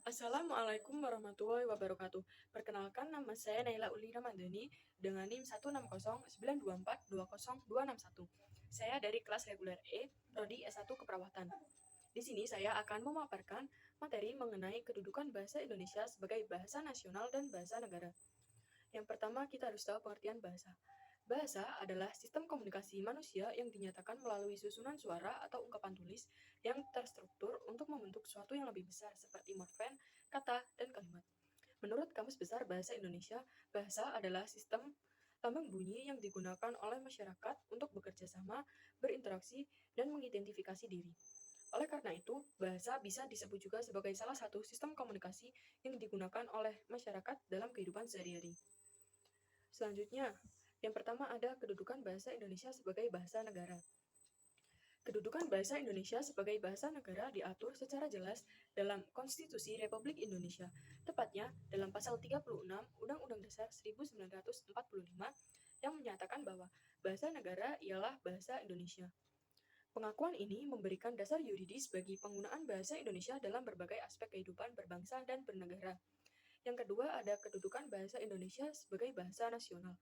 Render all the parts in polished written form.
Assalamualaikum warahmatullahi wabarakatuh. Perkenalkan, nama saya Naila Uli Ramadhani dengan NIM 16092420261. Saya dari kelas reguler E, Prodi S1 Keperawatan. Di sini saya akan memaparkan materi mengenai kedudukan bahasa Indonesia sebagai bahasa nasional dan bahasa negara. Yang pertama, kita harus tahu pengertian bahasa. Bahasa adalah sistem komunikasi manusia yang dinyatakan melalui susunan suara atau ungkapan tulis yang terstruktur untuk membentuk sesuatu yang lebih besar seperti morfem, kata, dan kalimat. Menurut Kamus Besar Bahasa Indonesia, bahasa adalah sistem lambang bunyi yang digunakan oleh masyarakat untuk bekerja sama, berinteraksi, dan mengidentifikasi diri. Oleh karena itu, bahasa bisa disebut juga sebagai salah satu sistem komunikasi yang digunakan oleh masyarakat dalam kehidupan sehari-hari. Selanjutnya, yang pertama ada kedudukan bahasa Indonesia sebagai bahasa negara. Kedudukan bahasa Indonesia sebagai bahasa negara diatur secara jelas dalam Konstitusi Republik Indonesia, tepatnya dalam pasal 36 Undang-Undang Dasar 1945 yang menyatakan bahwa bahasa negara ialah bahasa Indonesia. Pengakuan ini memberikan dasar yuridis bagi penggunaan bahasa Indonesia dalam berbagai aspek kehidupan berbangsa dan bernegara. Yang kedua ada kedudukan bahasa Indonesia sebagai bahasa nasional.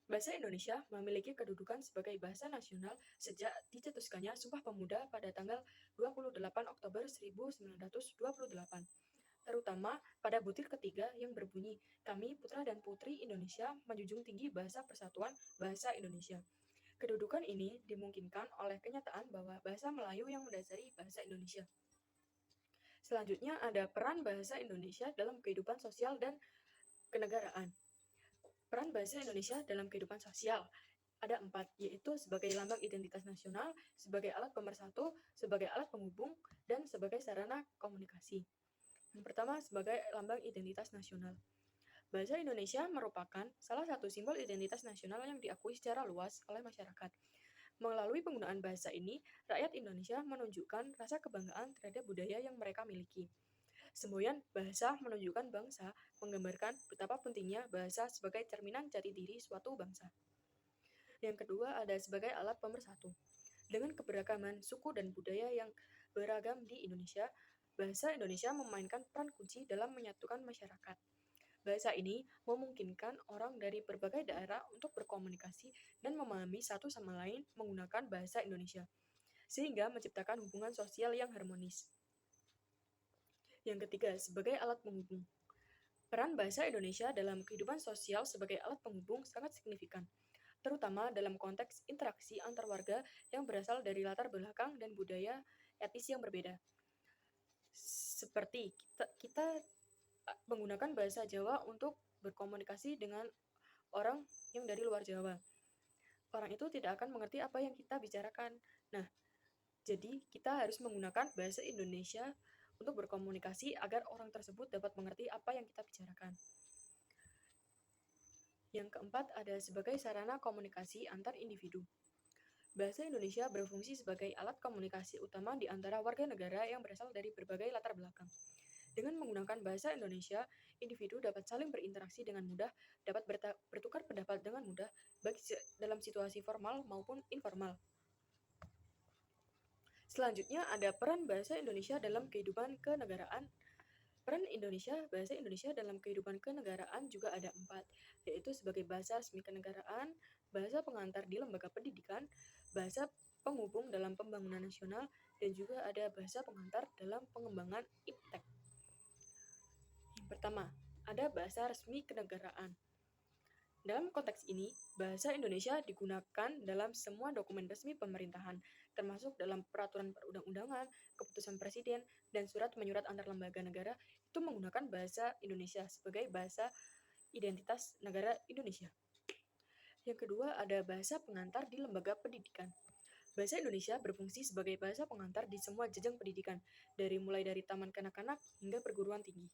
Bahasa Indonesia memiliki kedudukan sebagai bahasa nasional sejak dicetuskannya Sumpah Pemuda pada tanggal 28 Oktober 1928, terutama pada butir ketiga yang berbunyi, "Kami, putra dan putri Indonesia, menjunjung tinggi bahasa persatuan bahasa Indonesia." Kedudukan ini dimungkinkan oleh kenyataan bahwa bahasa Melayu yang mendasari bahasa Indonesia. Selanjutnya ada peran bahasa Indonesia dalam kehidupan sosial dan kenegaraan. Peran bahasa Indonesia dalam kehidupan sosial ada 4, yaitu sebagai lambang identitas nasional, sebagai alat pemersatu, sebagai alat penghubung, dan sebagai sarana komunikasi. Yang pertama, sebagai lambang identitas nasional. Bahasa Indonesia merupakan salah satu simbol identitas nasional yang diakui secara luas oleh masyarakat. Melalui penggunaan bahasa ini, rakyat Indonesia menunjukkan rasa kebanggaan terhadap budaya yang mereka miliki. Semboyan bahasa menunjukkan bangsa, menggambarkan betapa pentingnya bahasa sebagai cerminan jati diri suatu bangsa. Yang kedua ada sebagai alat pemersatu. Dengan keberagaman suku dan budaya yang beragam di Indonesia, bahasa Indonesia memainkan peran kunci dalam menyatukan masyarakat. Bahasa ini memungkinkan orang dari berbagai daerah untuk berkomunikasi dan memahami satu sama lain menggunakan bahasa Indonesia, sehingga menciptakan hubungan sosial yang harmonis. Yang ketiga, sebagai alat penghubung. Peran bahasa Indonesia dalam kehidupan sosial sebagai alat penghubung sangat signifikan, terutama dalam konteks interaksi antar warga yang berasal dari latar belakang dan budaya etnis yang berbeda. Seperti kita menggunakan bahasa Jawa untuk berkomunikasi dengan orang yang dari luar Jawa. Orang itu tidak akan mengerti apa yang kita bicarakan. Nah, jadi kita harus menggunakan bahasa Indonesia untuk berkomunikasi agar orang tersebut dapat mengerti apa yang kita bicarakan. Yang keempat ada sebagai sarana komunikasi antar individu. Bahasa Indonesia berfungsi sebagai alat komunikasi utama di antara warga negara yang berasal dari berbagai latar belakang. Dengan menggunakan bahasa Indonesia, individu dapat saling berinteraksi dengan mudah, dapat bertukar pendapat dengan mudah, baik dalam situasi formal maupun informal. Selanjutnya ada peran bahasa Indonesia dalam kehidupan kenegaraan. Peran bahasa Indonesia dalam kehidupan kenegaraan juga ada 4, yaitu sebagai bahasa resmi kenegaraan, bahasa pengantar di lembaga pendidikan, bahasa penghubung dalam pembangunan nasional, dan juga ada bahasa pengantar dalam pengembangan iptek. Yang pertama, ada bahasa resmi kenegaraan. Dalam konteks ini, bahasa Indonesia digunakan dalam semua dokumen resmi pemerintahan, termasuk dalam peraturan perundang-undangan, keputusan presiden, dan surat menyurat antar lembaga negara itu menggunakan bahasa Indonesia sebagai bahasa identitas negara Indonesia. Yang kedua ada bahasa pengantar di lembaga pendidikan. Bahasa Indonesia berfungsi sebagai bahasa pengantar di semua jenjang pendidikan, mulai dari taman kanak-kanak hingga perguruan tinggi.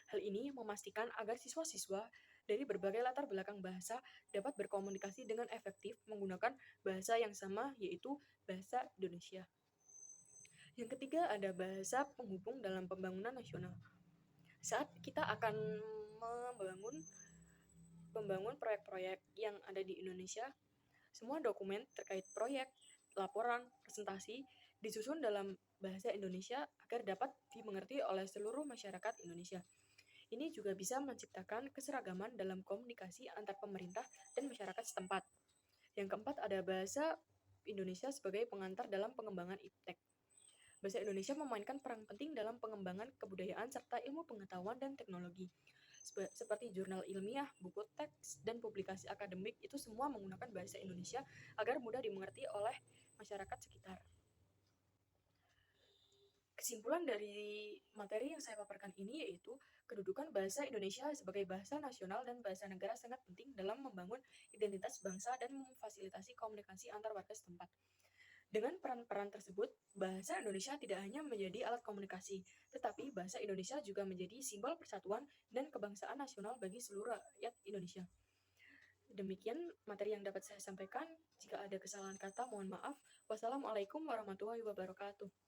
Hal ini memastikan agar siswa-siswa dari berbagai latar belakang bahasa dapat berkomunikasi dengan efektif menggunakan bahasa yang sama, yaitu bahasa Indonesia. Yang ketiga ada bahasa penghubung dalam pembangunan nasional. Saat kita akan membangun proyek-proyek yang ada di Indonesia, semua dokumen terkait proyek, laporan, presentasi disusun dalam bahasa Indonesia agar dapat dimengerti oleh seluruh masyarakat Indonesia. Ini juga bisa menciptakan keseragaman dalam komunikasi antar pemerintah dan masyarakat setempat. Yang keempat, ada bahasa Indonesia sebagai pengantar dalam pengembangan iptek. Bahasa Indonesia memainkan peran penting dalam pengembangan kebudayaan serta ilmu pengetahuan dan teknologi. Seperti jurnal ilmiah, buku teks, dan publikasi akademik itu semua menggunakan bahasa Indonesia agar mudah dimengerti oleh masyarakat sekitar. Kesimpulan dari materi yang saya paparkan ini yaitu kedudukan bahasa Indonesia sebagai bahasa nasional dan bahasa negara sangat penting dalam membangun identitas bangsa dan memfasilitasi komunikasi antar warga setempat. Dengan peran-peran tersebut, bahasa Indonesia tidak hanya menjadi alat komunikasi, tetapi bahasa Indonesia juga menjadi simbol persatuan dan kebangsaan nasional bagi seluruh rakyat Indonesia. Demikian materi yang dapat saya sampaikan. Jika ada kesalahan kata, mohon maaf. Wassalamualaikum warahmatullahi wabarakatuh.